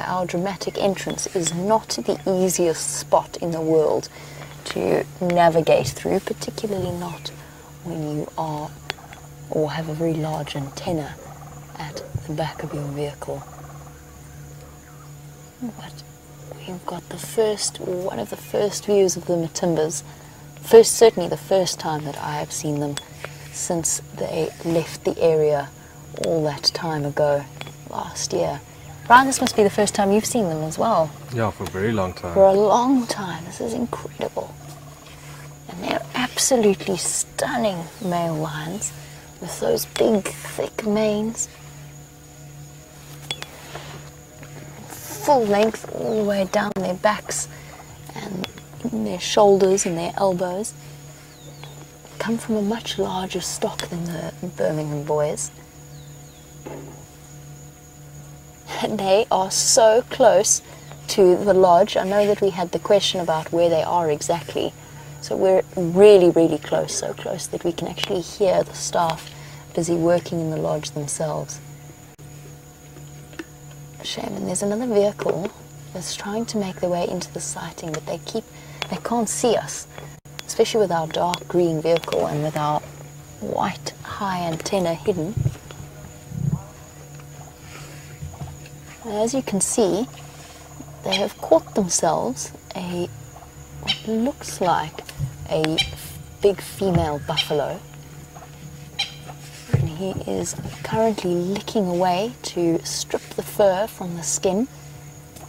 our dramatic entrance is not the easiest spot in the world to navigate through, particularly not when you are or have a very large antenna at the back of your vehicle. But we've got one of the first views of the Matimbas. Certainly the first time that I have seen them since they left the area all that time ago, last year. Brian, this must be the first time you've seen them as well. Yeah, for a very long time. For a long time. This is incredible. And they're absolutely stunning male lions with those big, thick manes. Full length all the way down their backs and their shoulders and their elbows. Come from a much larger stock than the Birmingham boys. And they are so close to the lodge. I know that we had the question about where they are exactly. So we're really, really close, so close that we can actually hear the staff busy working in the lodge themselves. Shame. And there's another vehicle that's trying to make their way into the sighting, but they can't see us, especially with our dark green vehicle and with our white high antenna hidden. As you can see, they have caught themselves what looks like a big female buffalo. And he is currently licking away to strip the fur from the skin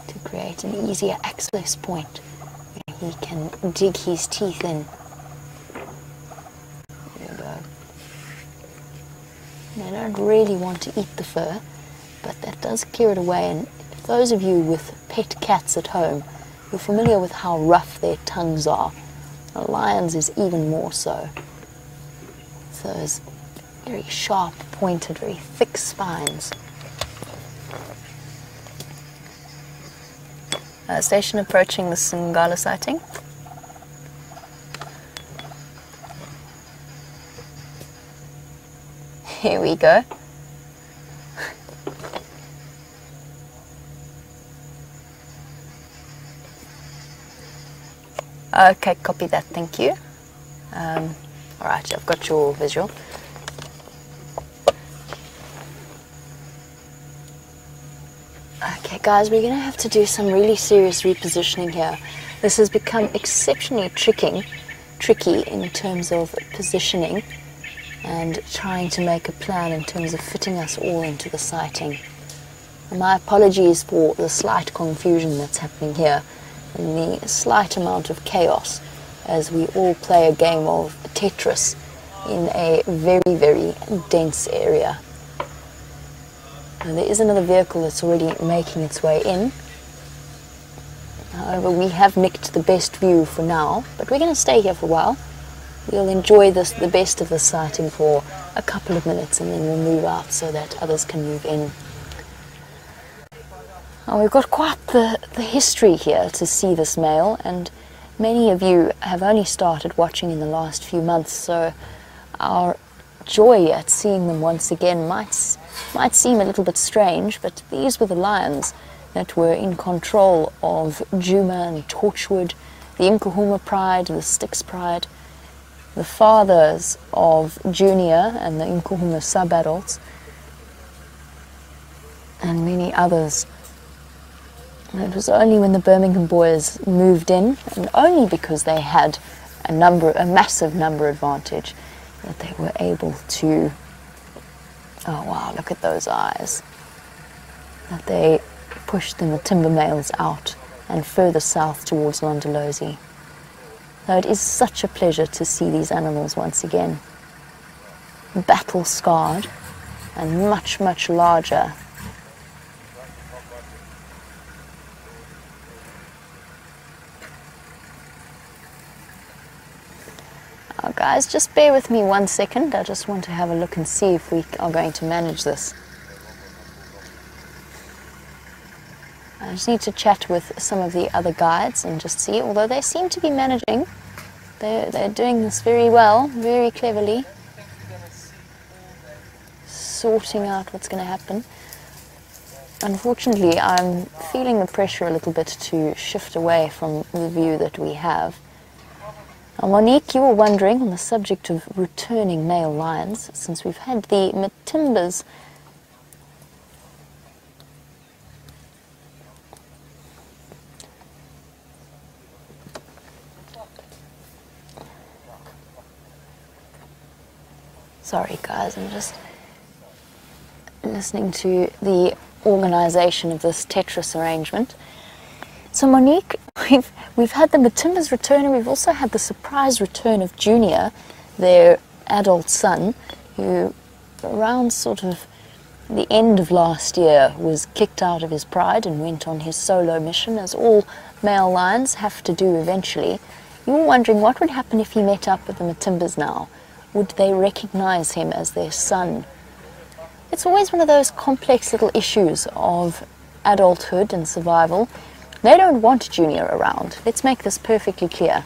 to create an easier access point where he can dig his teeth in. There we go. They don't really want to eat the fur, but that does clear it away. And if those of you with pet cats at home, you're familiar with how rough their tongues are. The lions is even more so. So those very sharp, pointed, very thick spines. Station approaching the Singala sighting. Here we go. Okay, copy that, thank you. Alright, I've got your visual. Okay guys, we're going to have to do some really serious repositioning here. This has become exceptionally tricky in terms of positioning and trying to make a plan in terms of fitting us all into the sighting. And my apologies for the slight confusion that's happening here and the slight amount of chaos as we all play a game of Tetris in a very, very dense area. And there is another vehicle that's already making its way in. However, we have nicked the best view for now, but we're going to stay here for a while. We'll enjoy the best of the sighting for a couple of minutes and then we'll move out so that others can move in. We've got quite the history here to see this male, and many of you have only started watching in the last few months, so our joy at seeing them once again might seem a little bit strange, but these were the lions that were in control of Juma and Torchwood, the Nkuhuma pride, the Styx pride, the fathers of Junior and the Nkuhuma sub-adults, and many others. And it was only when the Birmingham boys moved in, and only because they had a massive number advantage, that they were able to, oh wow, look at those eyes, that they pushed the Matimba males out and further south towards Londolozi. So it is such a pleasure to see these animals once again, battle scarred and much, much larger. Oh, guys, just bear with me 1 second. I just want to have a look and see if we are going to manage this. I just need to chat with some of the other guides and just see, although they seem to be managing. They're doing this very well, very cleverly, sorting out what's going to happen. unfortunately, I'm feeling the pressure a little bit to shift away from the view that we have. Now, Monique, you were wondering on the subject of returning male lions, since we've had the Matimbas. Sorry guys, I'm just listening to the organisation of this Tetris arrangement. So Monique, we've had the Matimbas return, and we've also had the surprise return of Junior, their adult son, who around sort of the end of last year was kicked out of his pride and went on his solo mission, as all male lions have to do eventually. You were wondering what would happen if he met up with the Matimbas now. Would they recognise him as their son? It's always one of those complex little issues of adulthood and survival. They don't want Junior around. Let's make this perfectly clear.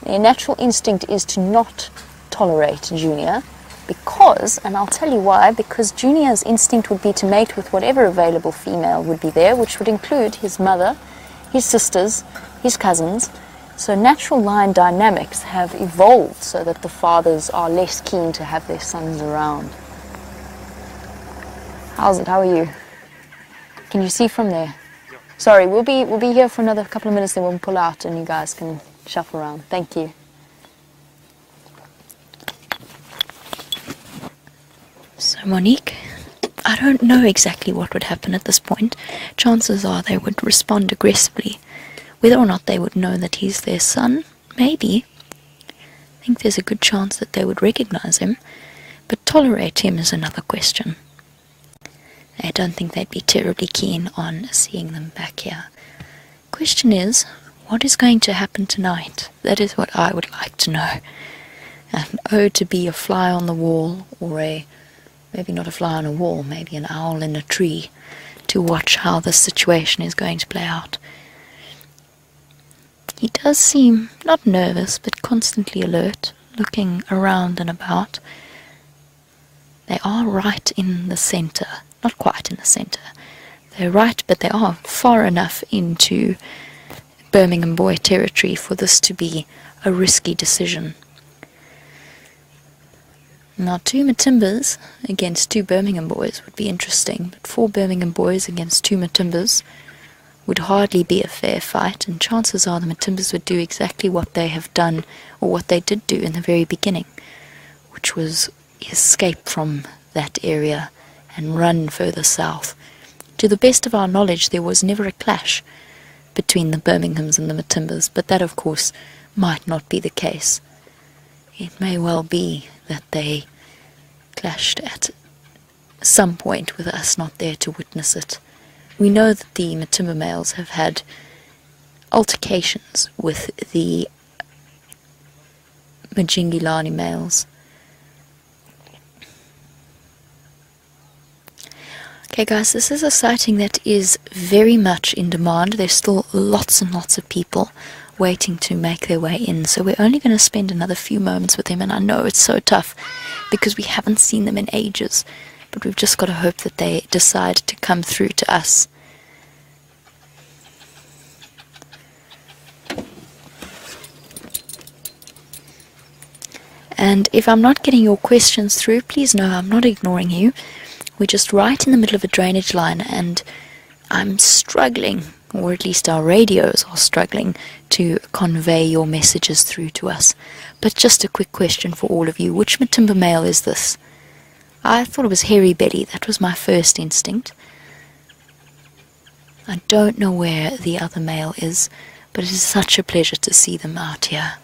Their natural instinct is to not tolerate Junior because, and I'll tell you why, because Junior's instinct would be to mate with whatever available female would be there, which would include his mother, his sisters, his cousins. So natural lion dynamics have evolved so that the fathers are less keen to have their sons around. How's it? How are you? Can you see from there? Yeah. Sorry, we'll be here for another couple of minutes, then we'll pull out and you guys can shuffle around. Thank you. So Monique, I don't know exactly what would happen at this point. Chances are they would respond aggressively. Whether or not they would know that he's their son, maybe. I think there's a good chance that they would recognize him, but tolerate him is another question. I don't think they'd be terribly keen on seeing them back here. Question is, what is going to happen tonight? That is what I would like to know. And to be a fly on the wall, or maybe not a fly on a wall, maybe an owl in a tree, to watch how this situation is going to play out. He does seem not nervous, but constantly alert, looking around and about. They are right in the centre, not quite in the centre. They're right, but they are far enough into Birmingham boy territory for this to be a risky decision. Now, 2 Matimbas against 2 Birmingham boys would be interesting, but 4 Birmingham boys against 2 Matimbas would hardly be a fair fight, and chances are the Matimbas would do exactly what they have done, or what they did do in the very beginning, which was escape from that area and run further south. To the best of our knowledge, there was never a clash between the Birminghams and the Matimbas, but that, of course, might not be the case. It may well be that they clashed at some point with us not there to witness it. We know that the Matimba males have had altercations with the Majingilani males. Okay guys, this is a sighting that is very much in demand. There's still lots and lots of people waiting to make their way in, so we're only going to spend another few moments with them, and I know it's so tough because we haven't seen them in ages, but we've just got to hope that they decide to come through to us. And if I'm not getting your questions through, please know I'm not ignoring you. We're just right in the middle of a drainage line, and I'm struggling, or at least our radios are struggling, to convey your messages through to us. But just a quick question for all of you. Which Matimba male is this? I thought it was Hairy Betty. That was my first instinct. I don't know where the other male is, but it is such a pleasure to see them out here.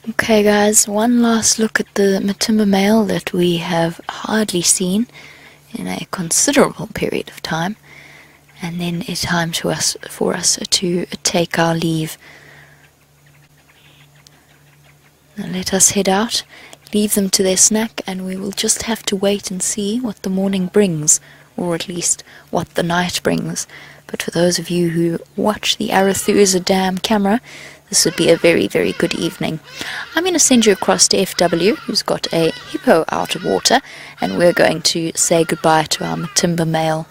Okay guys, one last look at the Matimba male that we have hardly seen in a considerable period of time, and then it's time for us to take our leave. Now let us head out, leave them to their snack, and we will just have to wait and see what the morning brings, or at least what the night brings. but for those of you who watch the Arathusa Dam camera, this would be a very, very good evening. I'm going to send you across to FW, who's got a hippo out of water, and we're going to say goodbye to our Matimba male.